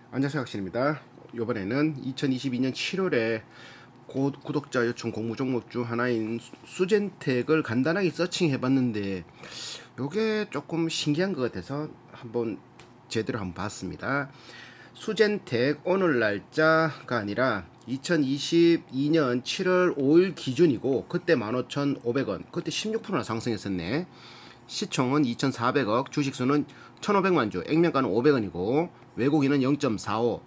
안녕하세요, 학신입니다. 이번에는 2022년 7월에 구독자 요청 공부 종목 중 하나인 수젠텍을 간단하게 서칭해 봤는데 요게 조금 신기한 것 같아서 한번 제대로 한번 봤습니다. 수젠텍 오늘 날짜가 아니라 2022년 7월 5일 기준이고 그때 15,500원, 그때 16%나 상승했었네. 시총은 2,400억, 주식수는 1,500만 주, 액면가는 500원이고 외국인은 0.45,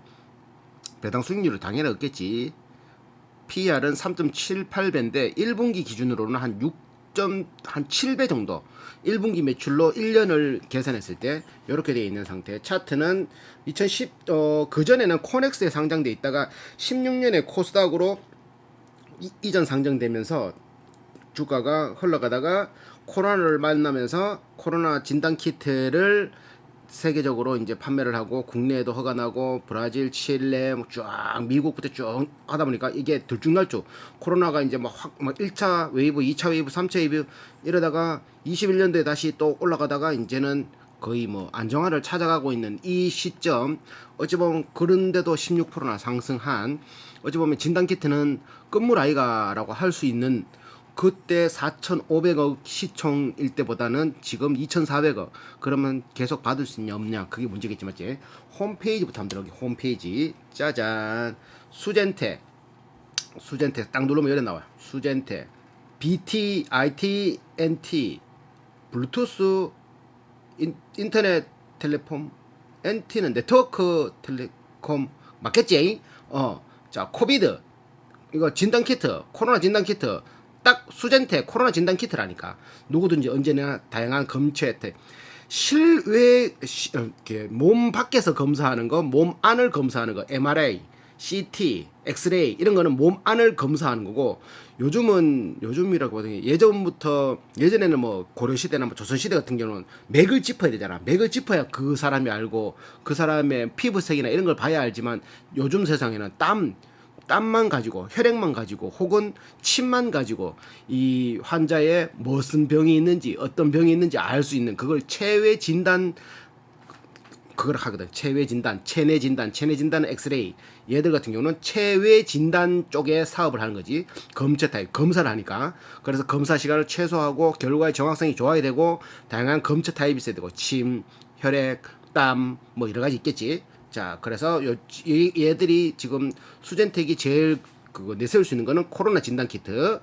배당 수익률을 당연히 얻겠지. PER은 3.78배인데 1분기 기준으로는 한 6.7배 정도. 1분기 매출로 1년을 계산했을 때 이렇게 되어 있는 상태. 차트는 2010 그전에는 코넥스에 상장돼 있다가 16년에 코스닥으로 이전 상장되면서 주가가 흘러가다가 코로나를 만나면서 코로나 진단 키트를 세계적으로 이제 판매를 하고 국내에도 허가나고 브라질, 칠레 쫙 미국부터 쭉 하다 보니까 이게 들쭉날쭉 코로나가 이제 막 1차 웨이브, 2차 웨이브, 3차 웨이브 이러다가 21년도에 다시 또 올라가다가 이제는 거의 뭐 안정화를 찾아가고 있는 이 시점, 어찌 보면 그런데도 16%나 상승한, 어찌 보면 진단키트는 끝물 아이가라고 할 수 있는, 그때 4,500억 시총일 때보다는 지금 2,400억. 그러면 계속 받을 수 있냐 없냐 그게 문제겠지, 맞지? 홈페이지부터 한번 들어가게. 홈페이지 짜잔. 수젠텍 딱 누르면 이래 나와요. 수젠텍 BT, IT, NT, 블루투스, 인터넷 텔레콤, NT는 네트워크 텔레콤 맞겠지? 자, 코비드 이거 진단키트, 코로나 진단키트, 딱 수젠텍 코로나 진단키트라니까. 누구든지 언제나 다양한 검체 혜택. 실외 몸 밖에서 검사하는 거, 몸 안을 검사하는 거, MRI, CT, 엑스레이 이런 거는 몸 안을 검사하는 거고, 요즘이라고 하더니 예전에는 뭐 고려시대나 뭐 조선시대 같은 경우는 맥을 짚어야 되잖아. 맥을 짚어야 그 사람이 알고 그 사람의 피부색이나 이런 걸 봐야 알지만, 요즘 세상에는 땀만 가지고, 혈액만 가지고, 혹은 침만 가지고 이 환자의 무슨 병이 있는지, 어떤 병이 있는지 알 수 있는, 그걸 체외 진단, 그걸 하거든. 체외 진단, 체내 진단, 체내 진단은 엑스레이. 얘들 같은 경우는 체외 진단 쪽에 사업을 하는 거지. 검체 타입, 검사를 하니까. 그래서 검사 시간을 최소화하고 결과의 정확성이 좋아야 되고, 다양한 검체 타입이 있어야 되고, 침, 혈액, 땀, 뭐 여러 가지 있겠지. 자, 그래서 얘들이 지금 수젠텍이 제일 그거 내세울 수 있는 거는 코로나 진단 키트,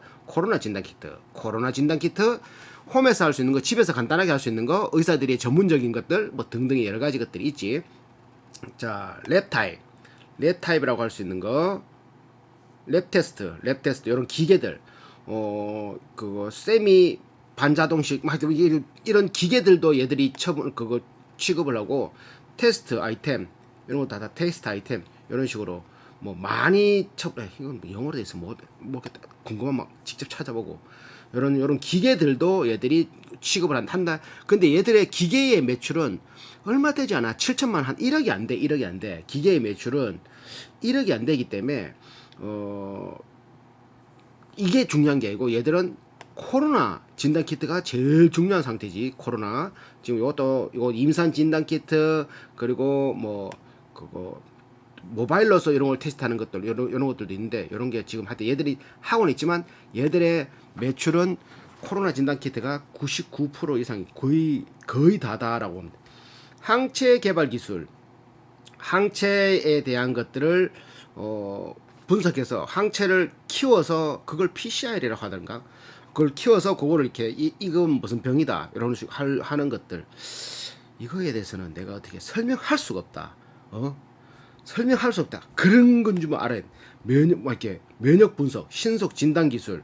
홈에서 할 수 있는 거, 집에서 간단하게 할 수 있는 거, 의사들이 전문적인 것들, 뭐 등등의 여러 가지 것들이 있지. 자, 랩타입이라고 할 수 있는 거, 랩 테스트, 이런 기계들, 그거 세미 반자동식, 이런 기계들도 얘들이 취급을 하고, 테스트 아이템, 이런 거 다 테스트 아이템, 이런 식으로 뭐 많이 이건 뭐 영어로 돼 있어. 뭐 궁금하면 막 직접 찾아보고, 요런 기계들도 얘들이 취급을 한다. 근데 얘들의 기계의 매출은 얼마 되지 않아. 7천만, 한 1억이 안 돼. 기계의 매출은 1억이 안 되기 때문에 이게 중요한 게 아니고, 얘들은 코로나 진단 키트가 제일 중요한 상태지. 코로나 지금 이거 임산 진단 키트, 그리고 뭐 그거 모바일로서 이런 걸 테스트하는 것들, 이런 것들도 있는데, 이런 게 지금 하여튼 얘들이 하고는 있지만, 얘들의 매출은 코로나 진단 키트가 99% 이상이 거의 다다라고 합니다. 항체 개발 기술, 항체에 대한 것들을 분석해서 항체를 키워서 그걸 PCR이라고 하던가, 그걸 키워서 그거를 이렇게 이건 무슨 병이다 이런 식으로 하는 것들, 이거에 대해서는 내가 어떻게 설명할 수가 없다. 설명할 수 없다. 그런 건 좀 알아야 돼. 면역 분석, 신속 진단 기술,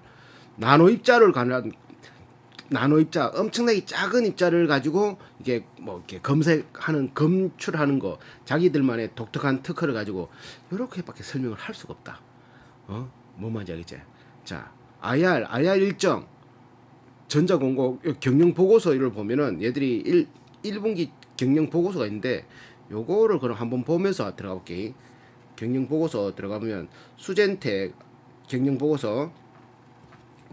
나노 입자를 가는, 나노 입자, 엄청나게 작은 입자를 가지고 이게 뭐 이렇게 검출하는 거, 자기들만의 독특한 특허를 가지고 이렇게밖에 설명을 할 수가 없다. 뭔 말인지 알겠지? 자, IR 일정, 전자공고 경영 보고서를 보면은 얘들이 1분기 경영 보고서가 있는데, 요거를 그럼 한번 보면서 들어가 볼게. 경영 보고서 들어가면 수젠텍 경영 보고서.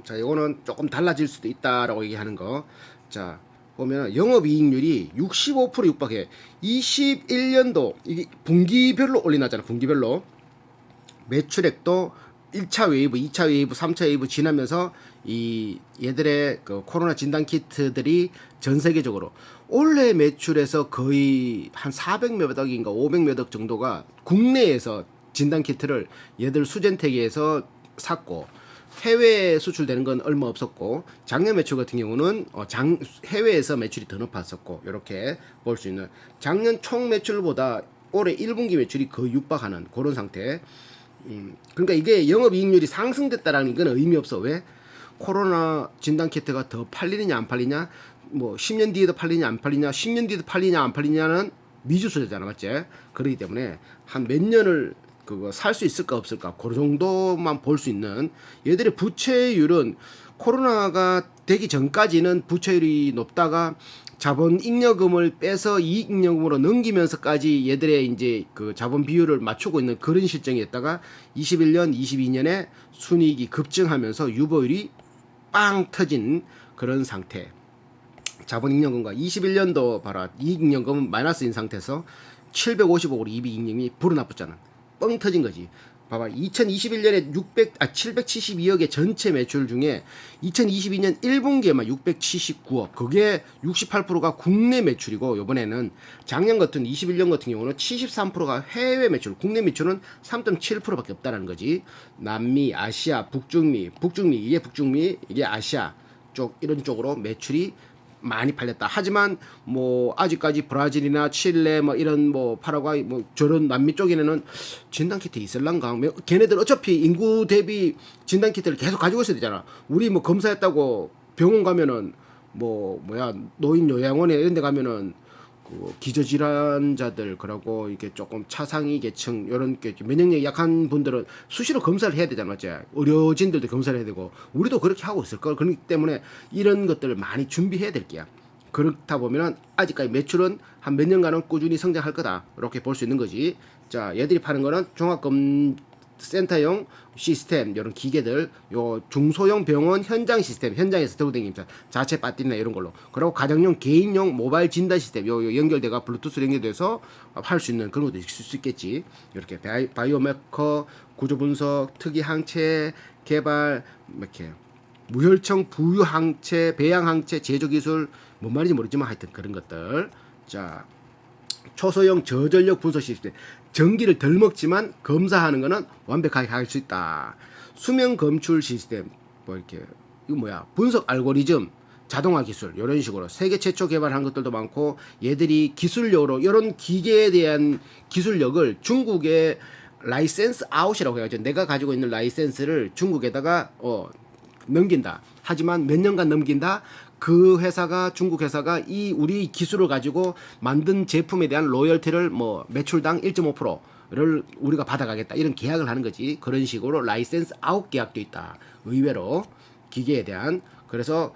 자, 이거는 조금 달라질 수도 있다라고 얘기하는 거. 자, 보면 영업이익률이 65% 육박해. 21년도 이게 분기별로 올려놨잖아. 분기별로 매출액도 1차 웨이브, 2차 웨이브, 3차 웨이브 지나면서 이 얘들의 그 코로나 진단 키트들이 전 세계적으로 올해 매출에서 거의 한 400몇 억인가 500몇 억 정도가 국내에서 진단 키트를 얘들 수젠텍에서 샀고, 해외에 수출되는 건 얼마 없었고, 작년 매출 같은 경우는 해외에서 매출이 더 높았었고, 이렇게 볼 수 있는, 작년 총 매출보다 올해 1분기 매출이 거의 육박하는 그런 상태. 그러니까 이게 영업이익률이 상승됐다라는 건 의미 없어. 왜? 코로나 진단 키트가 더 팔리느냐 안 팔리냐, 뭐 10년 뒤에도 팔리냐 안 팔리냐, 10년 뒤에도 팔리냐 안 팔리냐는 미지수잖아, 맞지? 그렇기 때문에 한 몇 년을 그거 살 수 있을까 없을까, 그 정도만 볼 수 있는. 얘들의 부채율은 코로나가 되기 전까지는 부채율이 높다가 자본 잉여금을 빼서 이익 잉여금으로 넘기면서까지 얘들의 이제 그 자본 비율을 맞추고 있는 그런 실정이었다가 21년, 22년에 순이익이 급증하면서 유보율이 빵 터진 그런 상태. 자본 잉여금과 21년도 봐라, 이익 잉여금은 마이너스인 상태에서 750억으로 이익 잉여금이 불어나붙잖아. 뻥 터진 거지. 봐봐, 2021년에 772억의 전체 매출 중에 2022년 1분기에만 679억, 그게 68%가 국내 매출이고, 요번에는 작년 같은 21년 같은 경우는 73%가 해외 매출, 국내 매출은 3.7%밖에 없다는 거지. 남미, 아시아, 북중미, 이게 북중미, 이게 아시아 쪽, 이런 쪽으로 매출이 많이 팔렸다. 하지만 뭐 아직까지 브라질이나 칠레 뭐 이런 뭐 파라과이 뭐 저런 남미 쪽에는 진단키트 있을란가? 걔네들 어차피 인구 대비 진단키트를 계속 가지고 있어야 되잖아. 우리 뭐 검사했다고 병원 가면은 뭐 뭐야 노인 요양원에 이런 데 가면은 그 기저질환자들, 그러고 이게 조금 차상위 계층, 요런 게 면역력이 약한 분들은 수시로 검사를 해야 되잖아, 맞지? 의료진들도 검사를 해야 되고, 우리도 그렇게 하고 있을 걸. 그렇기 때문에 이런 것들을 많이 준비해야 될 게야. 그렇다 보면은 아직까지 매출은 한 몇 년간은 꾸준히 성장할 거다, 이렇게 볼 수 있는 거지. 자, 얘들이 파는 거는 종합검 센터용 시스템, 이런 기계들, 요 중소형 병원 현장 시스템, 현장에서 들고 다니면서 자체 배터리나 이런 걸로, 그리고 가정용 개인용 모바일 진단 시스템, 요 연결돼가 블루투스로 연결돼서 할 수 있는 그런 것도 있을 수 있겠지. 이렇게 바이오메커 구조 분석, 특이 항체 개발, 이렇게 무혈청 부유 항체, 배양 항체 제조 기술, 뭔 말인지 모르지만 하여튼 그런 것들. 자, 초소형 저전력 분석 시스템, 전기를 덜 먹지만 검사하는 거는 완벽하게 할 수 있다. 수면 검출 시스템, 뭐 이렇게 이거 뭐야, 분석 알고리즘, 자동화 기술, 이런 식으로 세계 최초 개발한 것들도 많고, 얘들이 기술력으로 이런 기계에 대한 기술력을 중국에 라이센스 아웃이라고 해가지고 내가 가지고 있는 라이센스를 중국에다가 넘긴다. 하지만 몇 년간 넘긴다. 그 회사가, 중국 회사가 이 우리 기술을 가지고 만든 제품에 대한 로열티를 뭐 매출당 1.5%를 우리가 받아가겠다, 이런 계약을 하는 거지. 그런 식으로 라이센스 아웃 계약도 있다, 의외로 기계에 대한. 그래서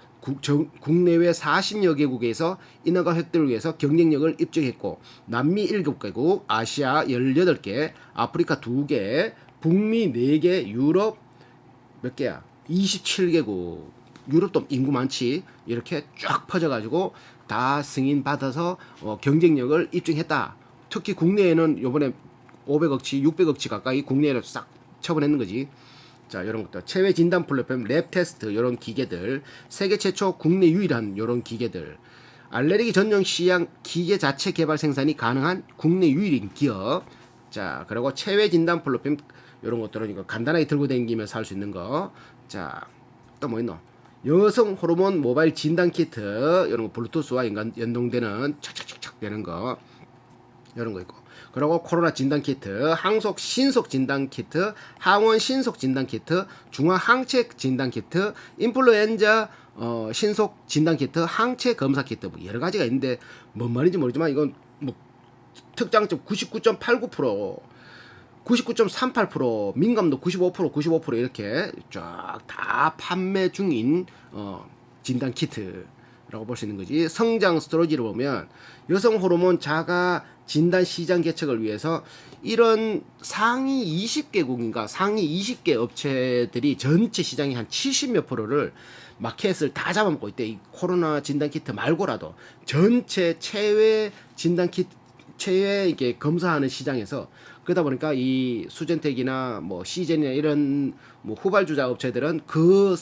국내외 40여 개국에서 인허가 획득을 위해서 경쟁력을 입증했고, 남미 7개국, 아시아 18개, 아프리카 2개, 북미 4개, 유럽 몇 개야? 27개국. 유럽도 인구 많지. 이렇게 쫙 퍼져가지고 다 승인 받아서 경쟁력을 입증했다. 특히 국내에는 요번에 500억치, 600억치 가까이 국내에는 싹 처분했는 거지. 자, 이런 것들, 체외 진단 플랫폼, 랩 테스트, 이런 기계들, 세계 최초 국내 유일한 이런 기계들, 알레르기 전용 시약 기계 자체 개발 생산이 가능한 국내 유일인 기업. 자, 그리고 체외 진단 플랫폼, 이런 것들은 이거 간단하게 들고 다니면서 할 수 있는 거. 자, 또 뭐 있노? 여성 호르몬 모바일 진단 키트, 이런 거 블루투스와 연동되는 착착착착 되는 거, 이런 거 있고, 그리고 코로나 진단 키트, 항속 신속 진단 키트, 항원 신속 진단 키트, 중화 항체 진단 키트, 인플루엔자 신속 진단 키트, 항체 검사 키트, 뭐 여러 가지가 있는데 뭔 말인지 모르지만 이건 뭐 특장점 99.89%, 99.38%, 민감도 95% 이렇게 쫙 다 판매 중인 진단 키트라고 볼 수 있는 거지. 성장 스토리지를 보면 여성 호르몬 자가 진단 시장 개척을 위해서 이런 상위 20개국인가 상위 20개 업체들이 전체 시장의 한 70몇 프로를 마켓을 다 잡아먹고 있대. 이 코로나 진단 키트 말고라도 전체 체외 진단 키트 체외 이게 검사하는 시장에서 그러다 보니까 이 수젠텍이나 뭐 시젠이나 이런 뭐 후발주자 업체들은 그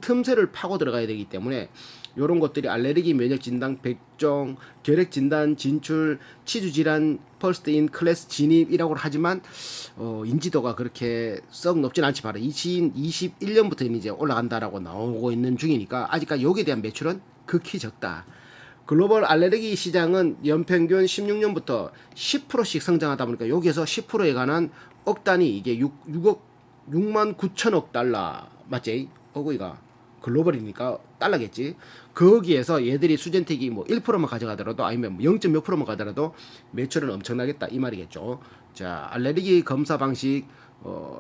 틈새를 파고 들어가야 되기 때문에 요런 것들이 알레르기 면역 진단 백종, 결핵 진단 진출, 치주 질환 퍼스트 인 클래스 진입이라고 하지만 인지도가 그렇게 썩 높진 않지 봐라. 2021년부터 이제 올라간다라고 나오고 있는 중이니까 아직까지 여기에 대한 매출은 극히 적다. 글로벌 알레르기 시장은 연평균 16년부터 10%씩 성장하다 보니까 여기에서 10%에 관한 억 단위 이게 6만 9천억 달러 맞지? 어구이가 글로벌이니까 달러겠지. 거기에서 얘들이 수젠텍이 뭐 1%만 가져가더라도 아니면 뭐 0. 몇 프로만 가더라도 매출은 엄청나겠다 이 말이겠죠. 자, 알레르기 검사 방식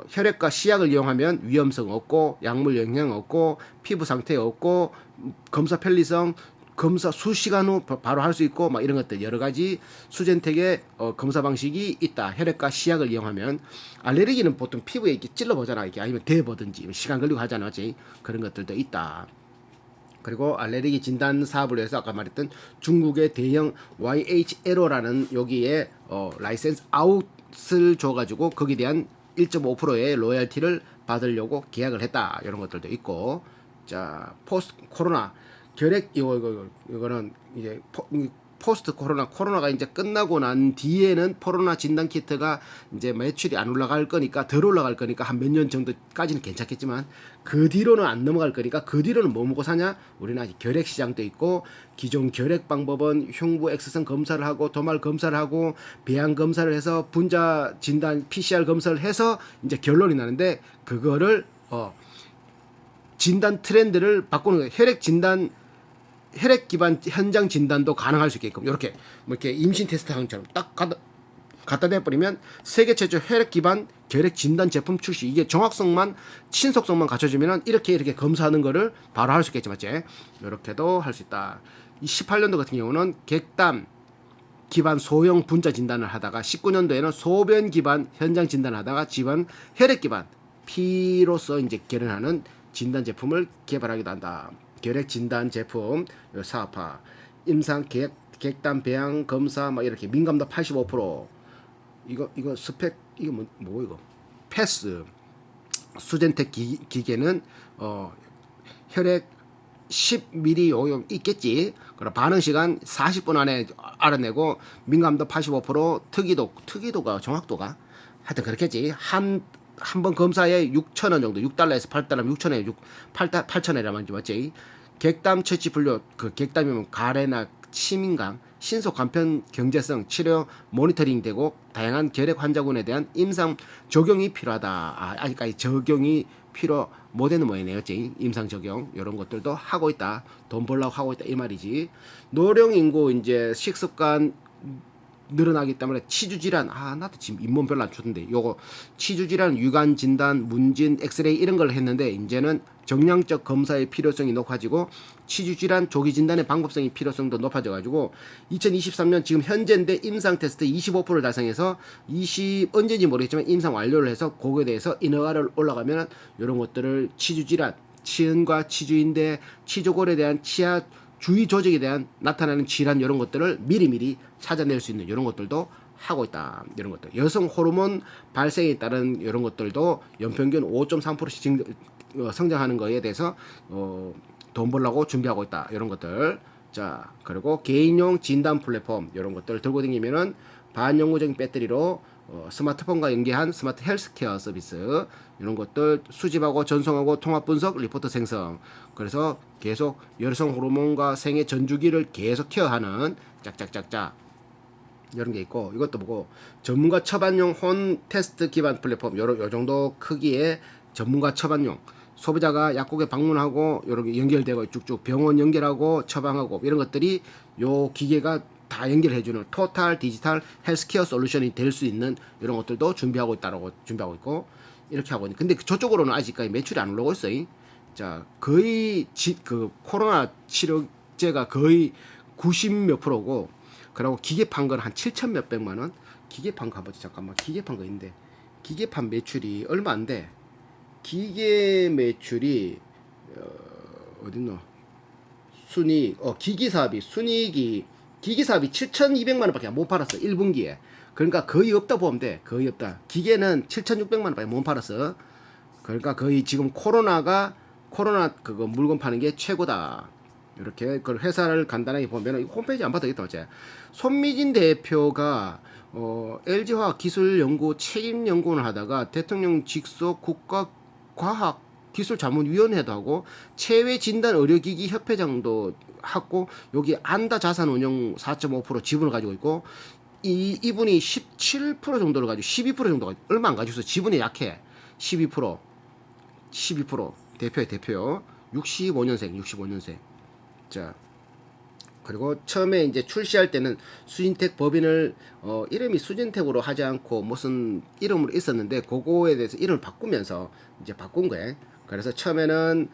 혈액과 시약을 이용하면 위험성 없고 약물 영향 없고 피부 상태 없고 검사 편리성 검사 수시간 후 바로 할 수 있고 막 이런 것들 여러 가지 수젠텍의 검사 방식이 있다. 혈액과 시약을 이용하면 알레르기는 보통 피부에 이렇게 찔러 보잖아. 이렇게 아니면 대보든지 시간 걸리고 하잖아. 그치? 그런 것들도 있다. 그리고 알레르기 진단 사업을 위해서 아까 말했던 중국의 대형 YHLO라는 여기에 라이센스 아웃을 줘가지고 거기에 대한 1.5%의 로열티를 받으려고 계약을 했다. 이런 것들도 있고 자 포스트 코로나 결핵 이거는 이제 포스트 코로나가 이제 끝나고 난 뒤에는 코로나 진단 키트가 이제 매출이 안 올라갈 거니까 덜 올라갈 거니까 한 몇 년 정도까지는 괜찮겠지만 그 뒤로는 안 넘어갈 거니까 그 뒤로는 뭐 먹고 사냐? 우리는 아직 결핵 시장도 있고 기존 결핵 방법은 흉부 X선 검사를 하고 도말 검사를 하고 배양 검사를 해서 분자 진단 PCR 검사를 해서 이제 결론이 나는데 그거를 진단 트렌드를 바꾸는 거예요. 혈액 기반 현장 진단도 가능할 수 있게끔 이렇게 뭐 이렇게 임신 테스트 하는 것처럼 딱 갖다 대버리면 세계 최초 혈액 기반 결핵 진단 제품 출시. 이게 정확성만 신속성만 갖춰지면은 이렇게 검사하는 거를 바로 할 수 있겠지 맞지? 이렇게도 할 수 있다. 이 18년도 같은 경우는 객담 기반 소형 분자 진단을 하다가 19년도에는 소변 기반 현장 진단을 하다가 지번 혈액 기반 피로서 이제 개론하는 진단 제품을 개발하기도 한다. 결핵 진단 제품 사업화, 임상 객단 배양 검사 막 이렇게 민감도 85%. 이거 스펙 이거 뭐 이거 패스 수젠텍 기계는 혈액 10ml 요요 있겠지. 그럼 반응 시간 40분 안에 알아내고 민감도 85% 특이도가 정확도가 하여튼 그렇겠지. 한 번 검사에 6,000원 정도, 6달러에서 8달러, 6,000원에 8,000원이라면 맞지? 객담 처치 분류, 그 객담이면 가래나 치민감, 신속 간편 경제성, 치료 모니터링 되고 다양한 결핵 환자군에 대한 임상 적용이 필요하다. 아직까지 적용이 필요 못되는 모양이네요. 임상 적용 이런 것들도 하고 있다. 돈 벌려고 하고 있다 이 말이지. 노령 인구 이제 식습관 늘어나기 때문에 치주질환 나도 지금 잇몸 별로 안 좋던데 요거 치주질환 유관 진단 문진 엑스레이 이런 걸 했는데 이제는 정량적 검사의 필요성이 높아지고 치주질환 조기 진단의 방법성이 필요성도 높아져 가지고 2023년 지금 현재인데 임상 테스트 25%를 달성해서 언제인지 모르겠지만 임상 완료를 해서 그거에 대해서 인허가를 올라가면 이런 것들을 치주질환 치은과 치주인대 치조골에 대한 치아 주위 조직에 대한 나타나는 질환 이런 것들을 미리미리 찾아낼 수 있는 이런 것들도 하고 있다. 이런 것들. 여성 호르몬 발생에 따른 이런 것들도 연평균 5.3%씩 성장하는 거에 대해서 돈 벌려고 준비하고 있다. 이런 것들. 자, 그리고 개인용 진단 플랫폼 이런 것들 들고 다니면은 반영구적인 배터리로 스마트폰과 연계한 스마트 헬스케어 서비스 이런 것들 수집하고 전송하고 통합 분석 리포트 생성. 그래서 계속 여성 호르몬과 생애 전주기를 계속 케어하는 짝짝짝짝 이런 게 있고 이것도 보고 전문가 처방용 혼 테스트 기반 플랫폼 요 정도 크기의 전문가 처방용 소비자가 약국에 방문하고 이렇게 연결되고 쭉쭉 병원 연결하고 처방하고 이런 것들이 요 기계가 다 연결해주는 토탈 디지털 헬스케어 솔루션이 될 수 있는 이런 것들도 준비하고 있고 이렇게 하고 있는데 근데 저쪽으로는 아직까지 매출이 안 올라오고 있어요. 자 거의 그 코로나 치료제가 거의 90몇 프로고 그리고 기계 판 건 한 7천 몇백만 원. 기계 판 가보지. 잠깐만. 기계 판 거 있는데 기계판 매출이 얼마 안 돼. 기계 매출이 어딨노? 순이익, 기기 사업이 순이익이 기기 사업이 7,200만 원밖에 못 팔았어. 1분기에. 그러니까 거의 없다 보면 돼. 거의 없다. 기계는 7,600만 원밖에 못 팔았어. 그러니까 거의 지금 코로나 그거 물건 파는 게 최고다. 이렇게 그 회사를 간단하게 보면 홈페이지 안 봐도 되겠다. 어째 손미진 대표가 LG화학 기술연구 책임연구원을 하다가 대통령 직속 국가과학기술자문위원회도 하고 체외진단의료기기 협회장도 하고 여기 안다 자산운용 4.5% 지분을 가지고 있고 이분이 17% 정도를 가지고 12% 정도가 얼마 안 가지고 있어. 지분이 약해. 12% 대표야 대표 65년생 자 그리고 처음에 이제 출시할 때는 수진택 법인을 이름이 수진택으로 하지 않고 무슨 이름으로 있었는데 그거에 대해서 이름을 바꾸면서 이제 바꾼 거예요. 그래서 처음에는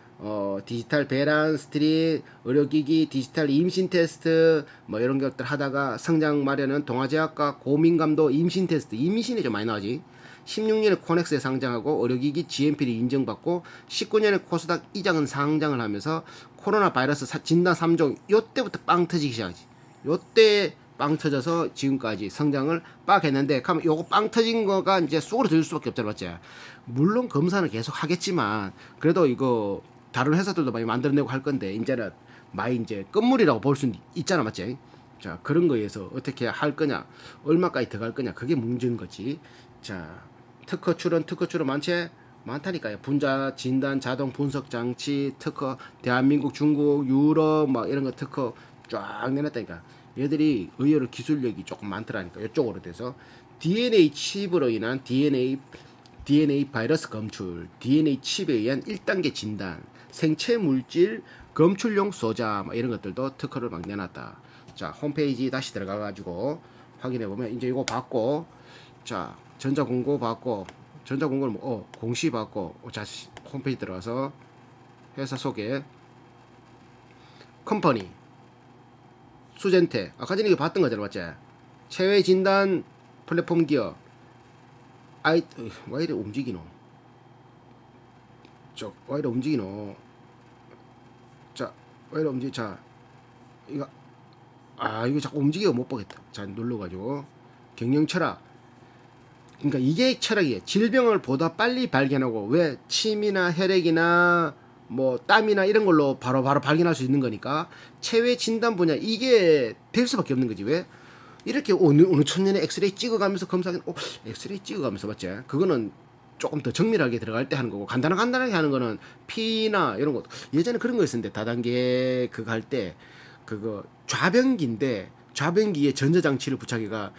디지털 배란 스트릿 의료기기 디지털 임신 테스트 뭐 이런 것들 하다가 성장 마련은 동아제약과 고민감도 임신 테스트 임신이 좀 많이 나오지. 16년에 코넥스에 상장하고 의료기기 GMP를 인정받고 19년에 코스닥 이장은 상장을 하면서 코로나 바이러스 진단 3종 요때부터 빵 터지기 시작하지. 요때 빵 터져서 지금까지 성장을 빡 했는데 그럼 요거 빵 터진 거가 이제 쑥으로 들릴 수밖에 없잖아. 맞지? 물론 검사는 계속 하겠지만 그래도 이거 다른 회사들도 많이 만들어내고 할 건데 이제는 많이 이제 끝물이라고 볼 수 있잖아. 맞지? 자 그런 거에서 어떻게 할 거냐 얼마까지 들어갈 거냐 그게 문제인 거지. 자 특허 출원 많다니까요. 분자 진단 자동 분석 장치 특허 대한민국 중국 유럽 막 이런 거 특허 쫙 내놨다니까. 얘들이 의외로 기술력이 조금 많더라니까. 이쪽으로 돼서 DNA 칩으로 인한 DNA 바이러스 검출, DNA 칩에 의한 1단계 진단, 생체 물질 검출용 소자 막 이런 것들도 특허를 막 내놨다. 자 홈페이지 다시 들어가 가지고 확인해 보면 이제 이거 받고 자 전자공고 받고 전자공고는 뭐 공시 받고 자 홈페이지 들어가서 회사 소개 컴퍼니 수젠테 아까 전에 이거 봤던 거잖아. 맞지? 체외 진단 플랫폼 기업 왜 이래 움직이노 왜 이래 움직이노 자 왜 이래 움직이 자 이거 이거 자꾸 움직이고 못 보겠다. 자 눌러가지고 경영 철학 그러니까 이게 철학이에요. 질병을 보다 빨리 발견하고 왜 침이나 혈액이나 뭐 땀이나 이런 걸로 바로 발견할 수 있는 거니까 체외 진단 분야 이게 될 수밖에 없는 거지. 왜 이렇게 어느 천년에 엑스레이 찍어가면서 검사하긴 엑스레이 찍어가면서 맞지? 그거는 조금 더 정밀하게 들어갈 때 하는 거고 간단하게 하는 거는 피나 이런 거 예전에 그런 거 있었는데 다단계 그거 할 때 그거 좌변기에 전자장치를 부착해가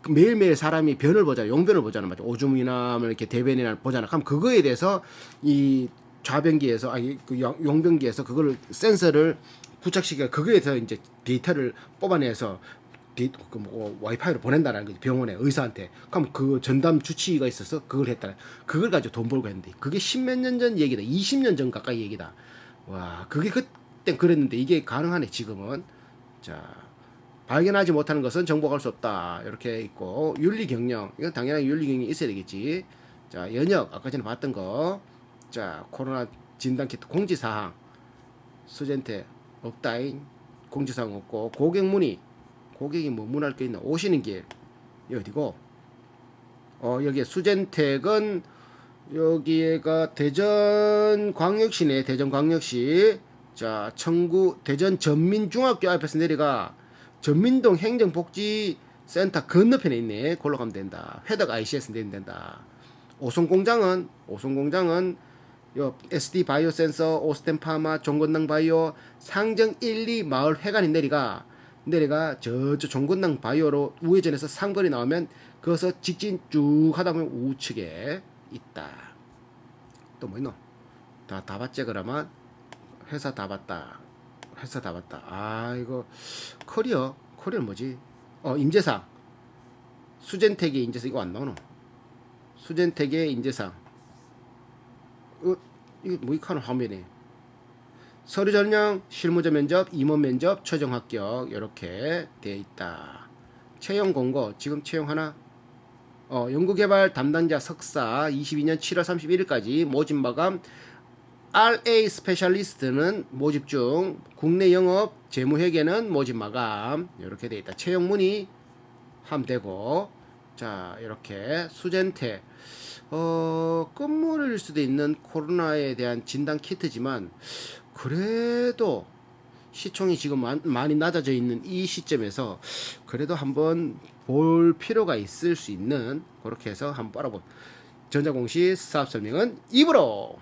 매일매일 사람이 변을 보잖아. 용변을 보잖아. 맞죠? 오줌이나 뭐 이렇게 대변이나 보잖아. 그럼 그거에 대해서 이 좌변기에서 그 용변기에서 그거를 센서를 부착시켜 그거에서 이제 데이터를 뽑아내서 와이파이로 보낸다라는 거지. 병원에 의사한테. 그럼 그 전담 주치의가 있어서 그걸 했다. 그걸 가지고 돈 벌고 했는데 그게 10몇 년 전 얘기다. 20년 전 가까이 얘기다. 와, 그게 그땐 그랬는데 이게 가능하네 지금은. 자. 발견하지 못하는 것은 정복할 수 없다. 이렇게 있고 윤리 경영 이건 당연히 윤리 경영이 있어야 되겠지. 자 연역 아까 전에 봤던 거. 자 코로나 진단 키트 공지사항 수젠테 없다인 공지사항 없고 고객 문의 고객이 뭐 문할 게 있나 오시는 길 어디고 여기 수젠텍은 여기가 대전광역시네. 대전광역시 자 청구 대전 전민중학교 앞에서 내려가 전민동 행정복지센터 건너편에 있네. 골로 가면 된다. 회덕 ICS 내리면 된다. 오송공장은 요 SD 바이오센서, 오스템 파마, 종건당 바이오, 상정 1, 2 마을 회관이 내려가 저 종건당 바이오로 우회전해서 상거리 나오면 거기서 직진 쭉 하다 보면 우측에 있다. 또 뭐 있노? 다 봤지 그러면 회사 다 봤다. 이거 커리어는 뭐지? 임재상 수젠텍의 임재상 이거 안 나오노? 수젠텍의 임재상 이거 뭐 이카는 화면에 서류 전형, 실무자 면접, 임원 면접, 최종 합격 이렇게 되어 있다. 채용 공고 지금 채용하나? 연구개발 담당자 석사 22년 7월 31일까지 모집 마감. RA 스페셜리스트는 모집 중. 국내 영업 재무회계는 모집 마감. 이렇게 되어 있다. 채용 문의 하면 되고. 자, 이렇게 수젠테 끝물일 수도 있는 코로나에 대한 진단 키트지만 그래도 시총이 지금 많이 낮아져 있는 이 시점에서 그래도 한번 볼 필요가 있을 수 있는, 그렇게 해서 한번 빨아본 전자공시 사업 설명은 입으로